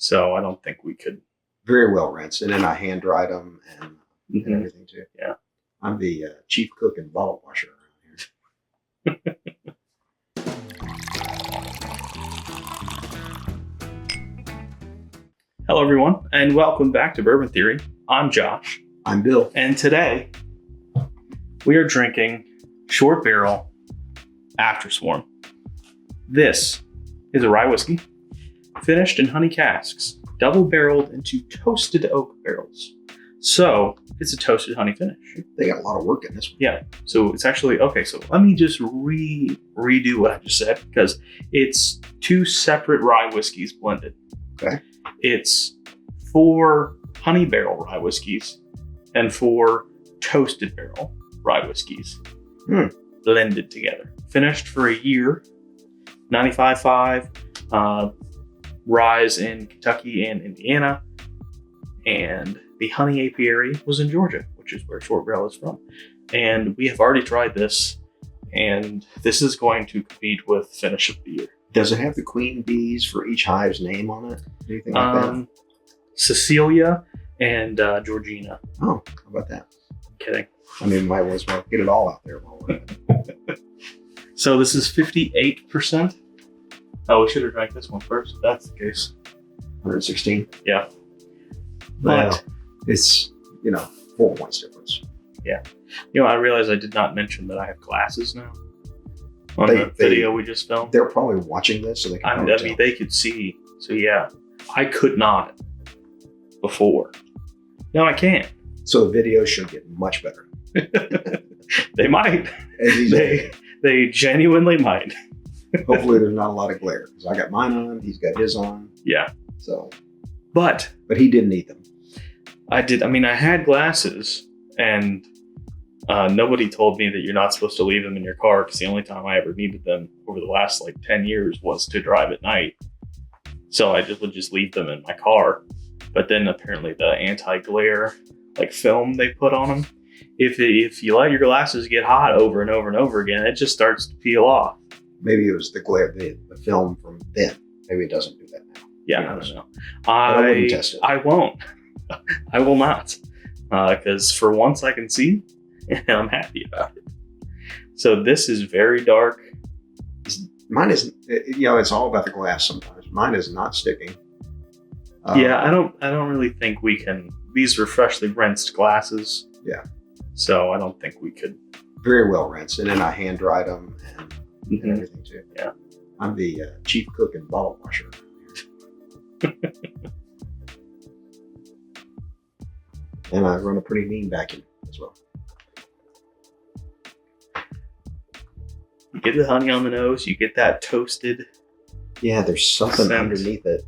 So I don't think we could. Very well rinsed. And then I hand dried them and everything too. Yeah. I'm the chief cook and bottle washer around here. Hello, everyone, and welcome back to Bourbon Theory. I'm Josh. I'm Bill. And today we are drinking Shortbarrel Afterswarm. This is a rye whiskey finished in honey casks, double barreled into toasted oak barrels. So it's a toasted honey finish. They got a lot of work in this one. Yeah. So it's actually, okay, so let me just redo what I just said, because it's two separate rye whiskeys blended. Okay. It's 4 honey barrel rye whiskeys and 4 toasted barrel rye whiskeys blended together. Finished for a year, 95.5 ryes in Kentucky and Indiana, and the honey apiary was in Georgia, which is where Shortbarrel is from. And we have already tried this, and this is going to compete with finish of the year. Does it have the queen bees for each hive's name on it? Anything like that? Cecilia and Georgina. Oh, how about that? I'm kidding. I mean, might as well get it all out there while we're at it. So this is 58%. Oh, we should have drank this one first, if that's the case. 116. Yeah. Well, But it's, 4 points difference. yeah. I realized I did not mention that I have glasses now on the video we just filmed. They're probably watching this, so they can I mean, they could see. So yeah, I could not before. Now I can. So the video should get much better. They might. They genuinely might. Hopefully there's not a lot of glare, because I got mine on, he's got his on. Yeah. So, but he didn't need them. I did. I mean, I had glasses, and nobody told me that you're not supposed to leave them in your car, because the only time I ever needed them over the last 10 years was to drive at night. So I would just leave them in my car. But then apparently the anti-glare film they put on them, if you let your glasses get hot over and over and over again, it just starts to peel off. Maybe it was the glare, the film from then. Maybe it doesn't do that now. Yeah, I don't know. I wouldn't test it. I won't. I will not. Because for once I can see, and I'm happy about it. So this is very dark. Mine isn't, it's all about the glass sometimes. Mine is not sticking. Yeah, I don't really think we can. These were freshly rinsed glasses. Yeah. So I don't think we could. Very well rinsed. And then I hand dried them and everything too. Yeah. I'm the chief cook and bottle washer. And I run a pretty mean vacuum as well. You get the honey on the nose. You get that toasted. Yeah, there's something scent underneath it.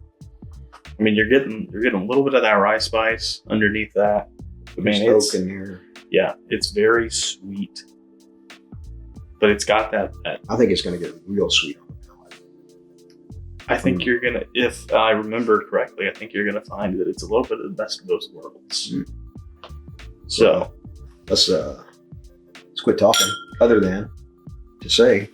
I mean, you're getting a little bit of that rye spice underneath that. I mean, There's oak in there. Yeah, it's very sweet, but it's got that. I think it's going to get real sweet on the palate. I think you're gonna, if I remember correctly, I think you're gonna find that it's a little bit of the best of both worlds. So let's quit talking. Other than to say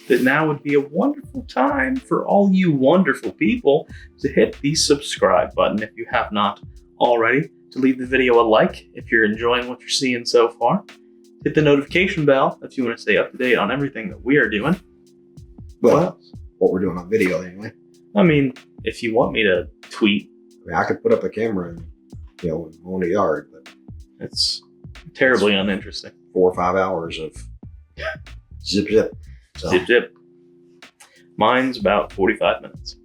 that now would be a wonderful time for all you wonderful people to hit the subscribe button if you have not already, to leave the video a like if you're enjoying what you're seeing so far, hit the notification bell if you want to stay up to date on everything that we are doing. Well, what we're doing on video anyway. I mean, if you want me to tweet, I could put up a camera and own a yard, but it's terribly uninteresting. 4 or 5 hours of zip zip. So. Zip zip. Mine's about 45 minutes.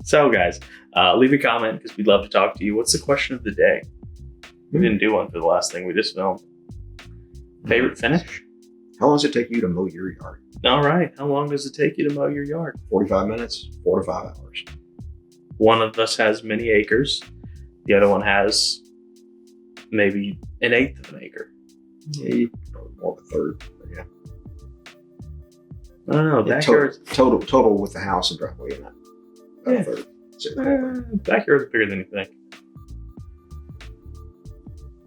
So guys, leave a comment because we'd love to talk to you. What's the question of the day? We didn't do one for the last thing we just filmed. Favorite finish? How long does it take you to mow your yard? All right. How long does it take you to mow your yard? 45 minutes, 4 to 5 hours. One of us has many acres. The other one has maybe 1/8 of an acre. Yeah, probably more of a third. But yeah. I don't know. Backyards. Total with the house and driveway and that. About a third. Backyards are bigger than you think.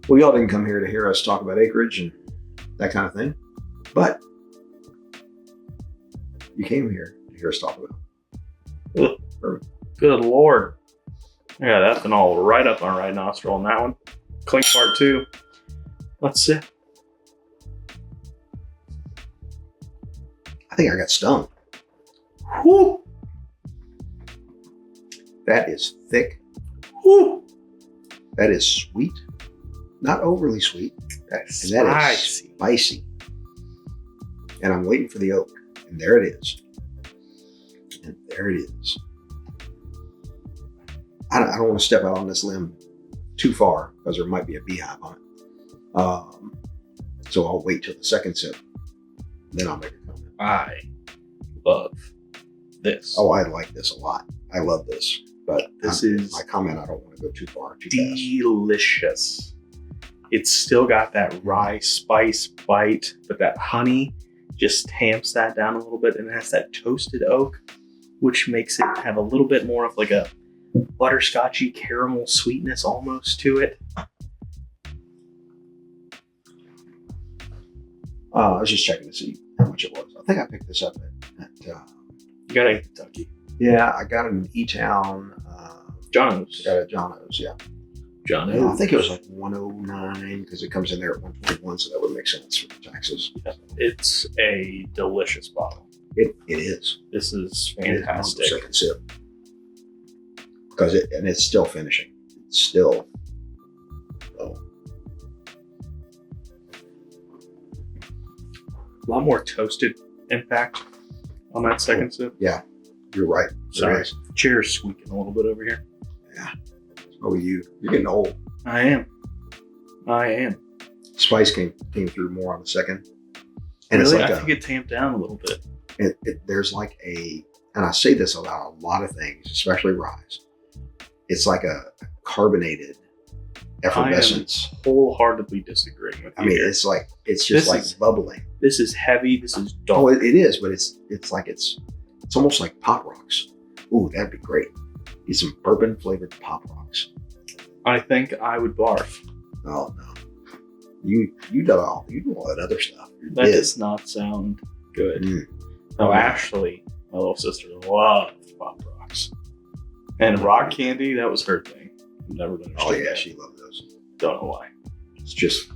Well, y'all didn't come here to hear us talk about acreage and that kind of thing, but you came here to hear us talk about bourbon. Good Lord. Yeah, that's been all right up my right nostril on that one. Clink part 2. Let's sip. I think I got stung. Whew. That is thick. Whew. That is sweet. Not overly sweet. That's And that is spicy. spicy. And I'm waiting for the oak. And there it is. And there it is. I don't want to step out on this limb too far because there might be a beehive on it. So I'll wait till the second sip. Then I'll make a comment. I love this. Oh, I like this a lot. I love this. But This is my comment. I don't want to go too far, too fast. delicious. It's still got that rye spice bite, but that honey just tamps that down a little bit, and it has that toasted oak, which makes it have a little bit more of like a butterscotchy caramel sweetness almost to it. I was just checking to see how much it was. I think I picked this up at You got it in Kentucky. yeah, I got it in E-Town. John's. Got it at Jono's, yeah. John's. I think it was like 109 because it comes in there at 121, so that would make sense for the taxes. Yeah. It's a delicious bottle. It is. This is It is fantastic. second sip. Because it's still finishing. It's still. Oh, A lot more toasted impact on that second sip. yeah, you're right. There Sorry. is. Chair's squeaking a little bit over here. Oh, you're getting old. I am. Spice came through more on the second. And Really? it's like I think it tamped down a little bit. there's like and I say this about a lot of things, especially ryes. It's like a carbonated effervescence. I am wholeheartedly disagreeing with you. I mean, here. it's just This like is bubbling. This is heavy. This is dark. Oh, it is, but it's almost like Pop Rocks. Ooh, that'd be great. Get some bourbon flavored Pop Rocks. I think I would barf. Oh no, you do all that other stuff. You're That dead. does not sound good. Mm. No, Oh, Ashley, my little sister, loved Pop Rocks. And rock candy, that was her thing. Never understood Oh yeah, that. she loved those. Don't know why. It's just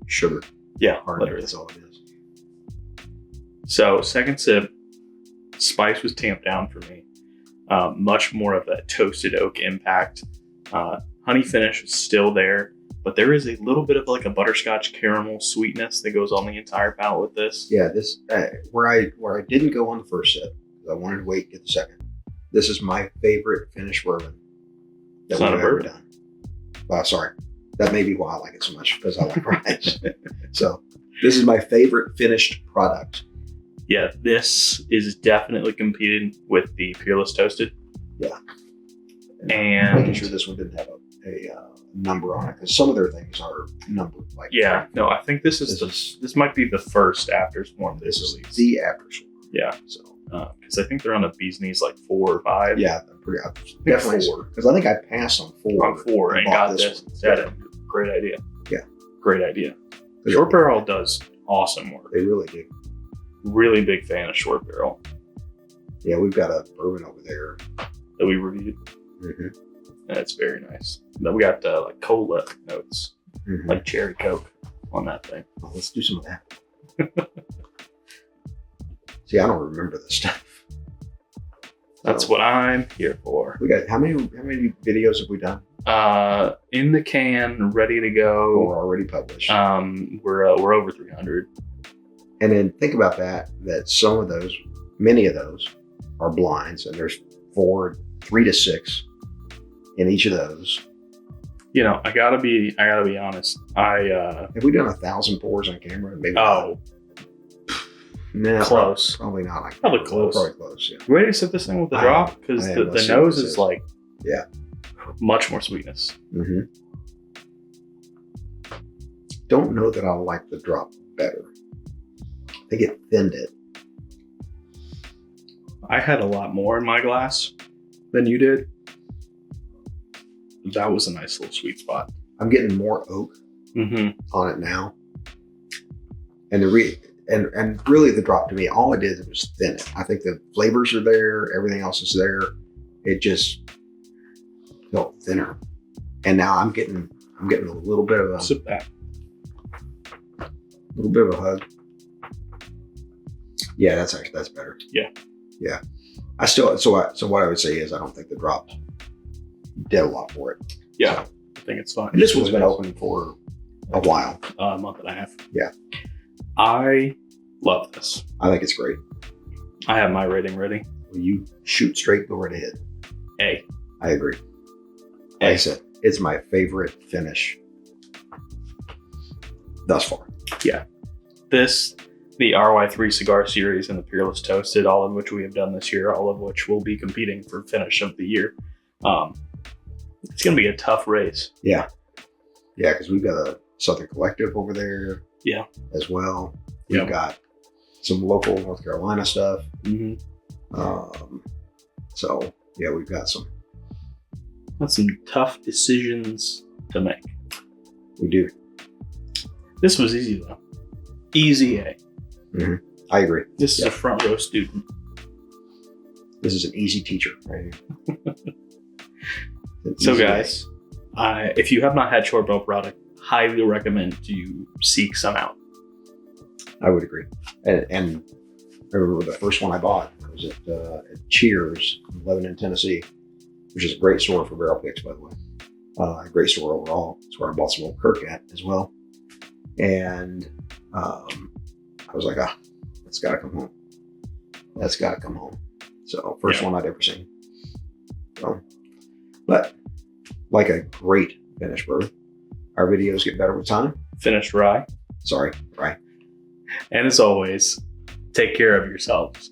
sugar. Yeah, Hard. literally. That's all it is. So second sip, spice was tamped down for me. Much more of that toasted oak impact. Honey finish is still there, but there is a little bit of like a butterscotch caramel sweetness that goes on the entire palate with this. Yeah, this where I didn't go on the first sip. I wanted to wait and get the second. This is my favorite finished bourbon that It's not we've a ever bourbon. done. Sorry, that may be why I like it so much because I like ryes. So this is my favorite finished product. Yeah, this is definitely competing with the Peerless Toasted. Yeah. And Making sure this one didn't have a number on it because some of their things are numbered. Like yeah, no, I think this is This this might be the first Afterswarm this this is release. the Afterswarm. Yeah, So because I think they're on a bee's knees like 4 or 5. yeah, I definitely 4. because I think I passed on 4. On 4 and bought got this one. instead. Great idea. Yeah. Great idea. Yeah. Short Barrel does awesome work. They really do. Really big fan of Short Barrel Yeah, we've got a bourbon over there. that we reviewed. Mm-hmm. And it's very nice. Then we got like cola notes, Mm-hmm. like cherry coke on that thing. Oh, let's do some of that. See, I don't remember this stuff. That's So, what I'm here for. we got. How many videos have we done? In the can, ready to go. Or already published? We're over 300. And then think about that. That some of those, many of those, are blinds, and there's 3 to 6 in each of those. You know, I gotta be honest. Have we done 1,000 pours on camera? Maybe. Oh, nah, close. Probably not. Probably close. Probably close. Yeah. You ready to sip this thing with the I drop? am. Because I am. the Let's see what nose this is is. like, Yeah. much more sweetness. Mm-hmm. Don't know that I like the drop better. I think it thinned it. I had a lot more in my glass than you did. That was a nice little sweet spot. I'm getting more oak Mm-hmm. on it now. And and really the drop to me, all it did was thin it. I think the flavors are there, everything else is there, It just felt thinner. And now I'm getting a little bit of a Sip that. hug. Yeah, that's better. Yeah. Yeah. I still, so what I would say is I don't think the drop did a lot for it. Yeah. So, I think it's fine. and this one's been open for a while. A month and a half. Yeah. I love this. I think it's great. I have my rating ready. When you shoot straight, go right ahead. A. I agree. Like I said, it's my favorite finish thus far. Yeah. This, the RY3 Cigar Series, and the Peerless Toasted, all of which we have done this year, all of which will be competing for finish of the year. It's going to be a tough race. Yeah. Yeah, because we've got a Southern Collective over there. Yeah. As well. We've Yep. got some local North Carolina stuff. Mm-hmm. So yeah, we've got some. That's some tough decisions to make. We do. This was easy though. Easy A. I agree. This is a front row student. This is an easy teacher right here. So Easy guys, if you have not had Shortbarrel product, highly recommend you seek some out. I would agree. And I remember the first one I bought was at Cheers in Lebanon, Tennessee, which is a great store for barrel picks, by the way. A great store overall. It's where I bought some old Kirk at as well. And I was like, that's got to come home. That's got to come home. So first one I'd ever seen. So, but like a great finish bourbon, our videos get better with time. Finished rye. Sorry, right. And as always, take care of yourselves.